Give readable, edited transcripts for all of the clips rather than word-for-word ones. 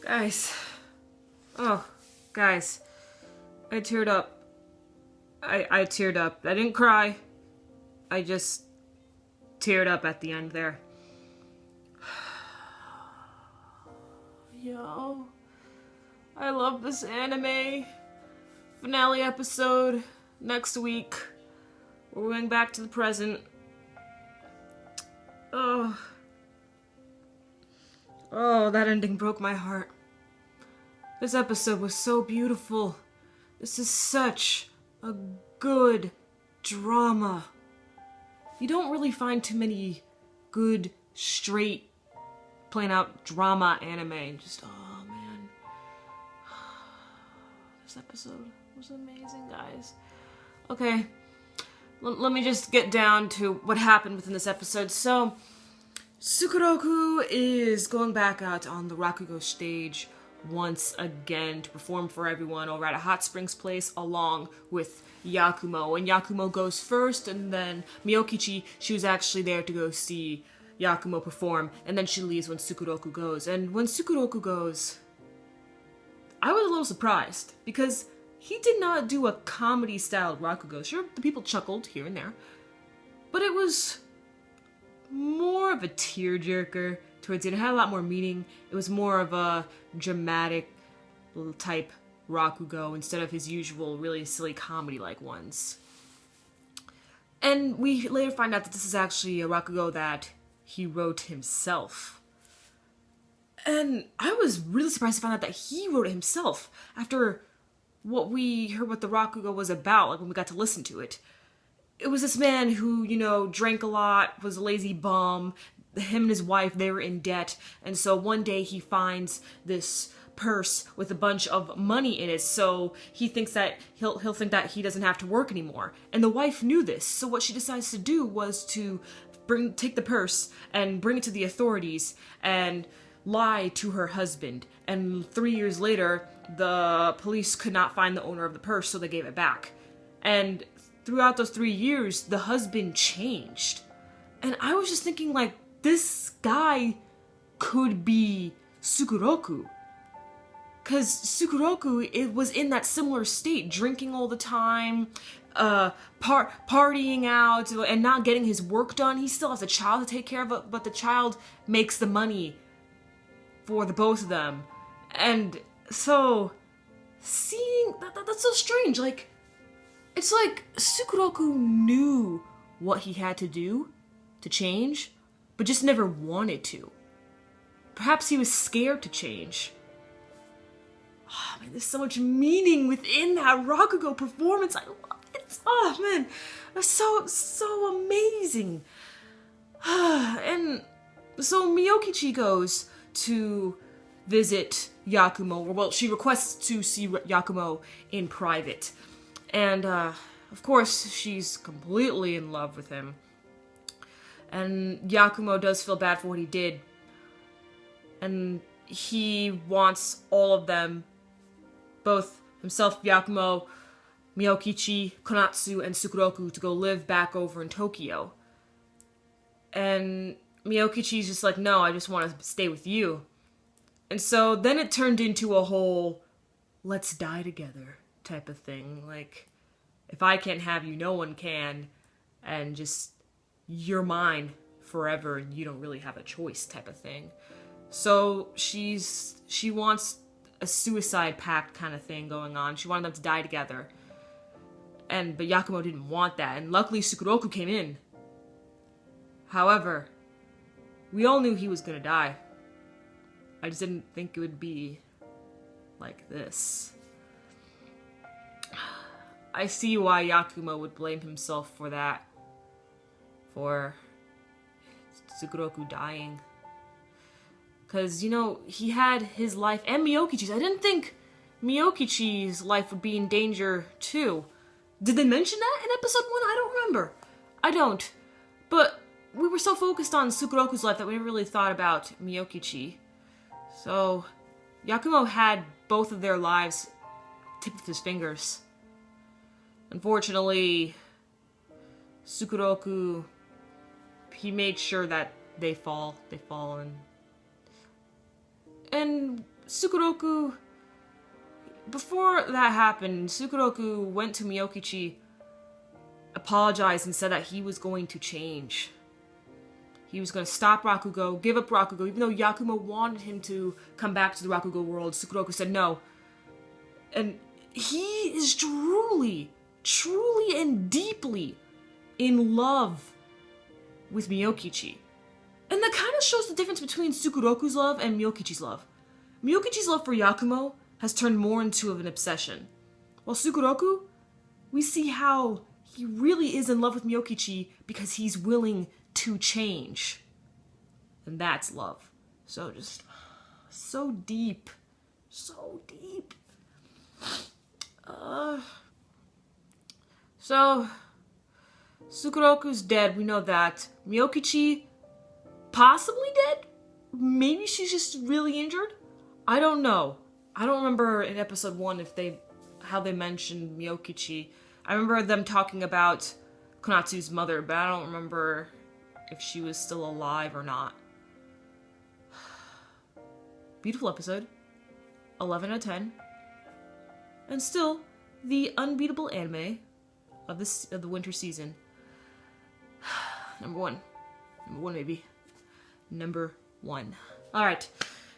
Guys. Oh, guys. I teared up. I teared up. I didn't cry. I just teared up at the end there. Yo. I love this anime. Finale episode next week. We're going back to the present. Oh, that ending broke my heart. This episode was so beautiful. This is such a good drama. You don't really find too many good, straight, plain out drama anime. Just, oh man. This episode was amazing, guys. Okay, let me just get down to what happened within this episode. So, Sukeroku is going back out on the Rakugo stage once again to perform for everyone over at a hot springs place along with Yakumo. And Yakumo goes first, and then Miyokichi, she was actually there to go see Yakumo perform, and then she leaves when Sukeroku goes. And when Sukeroku goes, I was a little surprised, because he did not do a comedy-styled Rakugo. Sure, the people chuckled here and there, but it was more of a tearjerker towards the end. It had a lot more meaning. It was more of a dramatic type Rakugo instead of his usual really silly comedy-like ones. And we later find out that this is actually a Rakugo that he wrote himself. And I was really surprised to find out that he wrote it himself after what we heard what the Rakugo was about, like when we got to listen to it. It was this man who, you know, drank a lot, was a lazy bum. Him and his wife, they were in debt. And so one day he finds this purse with a bunch of money in it. So he thinks that he'll think that he doesn't have to work anymore. And the wife knew this. So what she decides to do was to take the purse and bring it to the authorities and lie to her husband. And 3 years later, the police could not find the owner of the purse, so they gave it back. And throughout those 3 years, the husband changed. And I was just thinking, like, this guy could be Sukeroku. Because Sukeroku, it was in that similar state, drinking all the time, partying out, and not getting his work done. He still has a child to take care of, but the child makes the money for the both of them. And so, seeing, that's so strange, like, it's like Sukeroku knew what he had to do to change, but just never wanted to. Perhaps he was scared to change. Oh man, there's so much meaning within that Rakugo performance. I love it. Oh man, it's so amazing. And so Miyokichi goes to visit Yakumo, well, she requests to see Yakumo in private. And, of course, she's completely in love with him. And Yakumo does feel bad for what he did. And he wants all of them, both himself, Yakumo, Miyokichi, Konatsu, and Sukeroku, to go live back over in Tokyo. And Miyokichi's just like, no, I just want to stay with you. And so then it turned into a whole, let's die together type of thing. Like, if I can't have you, no one can, and just, you're mine forever and you don't really have a choice type of thing. So she wants a suicide pact kind of thing going on. She wanted them to die together. But Yakumo didn't want that, and luckily Sukeroku came in. However, we all knew he was gonna die. I just didn't think it would be like this. I see why Yakumo would blame himself for that. For Sukeroku dying. Because, you know, he had his life and Miyokichi's. I didn't think Miyokichi's life would be in danger, too. Did they mention that in episode 1? I don't remember. I don't. But we were so focused on Sukeroku's life that we never really thought about Miyokichi. So, Yakumo had both of their lives tip of his fingers. Unfortunately, Sukeroku, he made sure that they fall, and Sukeroku, before that happened, Sukeroku went to Miyokichi, apologized, and said that he was going to change. He was going to stop Rakugo, give up Rakugo, even though Yakumo wanted him to come back to the Rakugo world. Sukeroku said no. And he is truly and deeply in love with Miyokichi. And that kind of shows the difference between Sukeroku's love and Miyokichi's love. Miyokichi's love for Yakumo has turned more into an obsession. While Sukeroku, we see how he really is in love with Miyokichi because he's willing to change. And that's love. So just, so deep. So deep. So, Sukeroku's dead, we know that. Miyokichi, possibly dead? Maybe she's just really injured? I don't know. I don't remember in episode 1 how they mentioned Miyokichi. I remember them talking about Konatsu's mother, but I don't remember if she was still alive or not. Beautiful episode. 11 out of 10. And still, the unbeatable anime of the winter season. Number one. Number one, maybe. Number 1. Alright.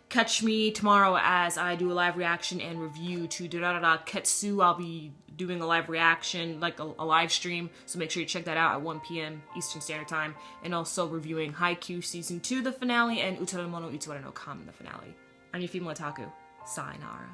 Catch me tomorrow as I do a live reaction and review to Durarara Ketsu. I'll be doing a live reaction, like a live stream, so make sure you check that out at 1 p.m. Eastern Standard Time. And also reviewing Haikyuu Season 2, the finale, and Utaramono Utsubara no Kami, the finale. I'm your female otaku. Sayonara.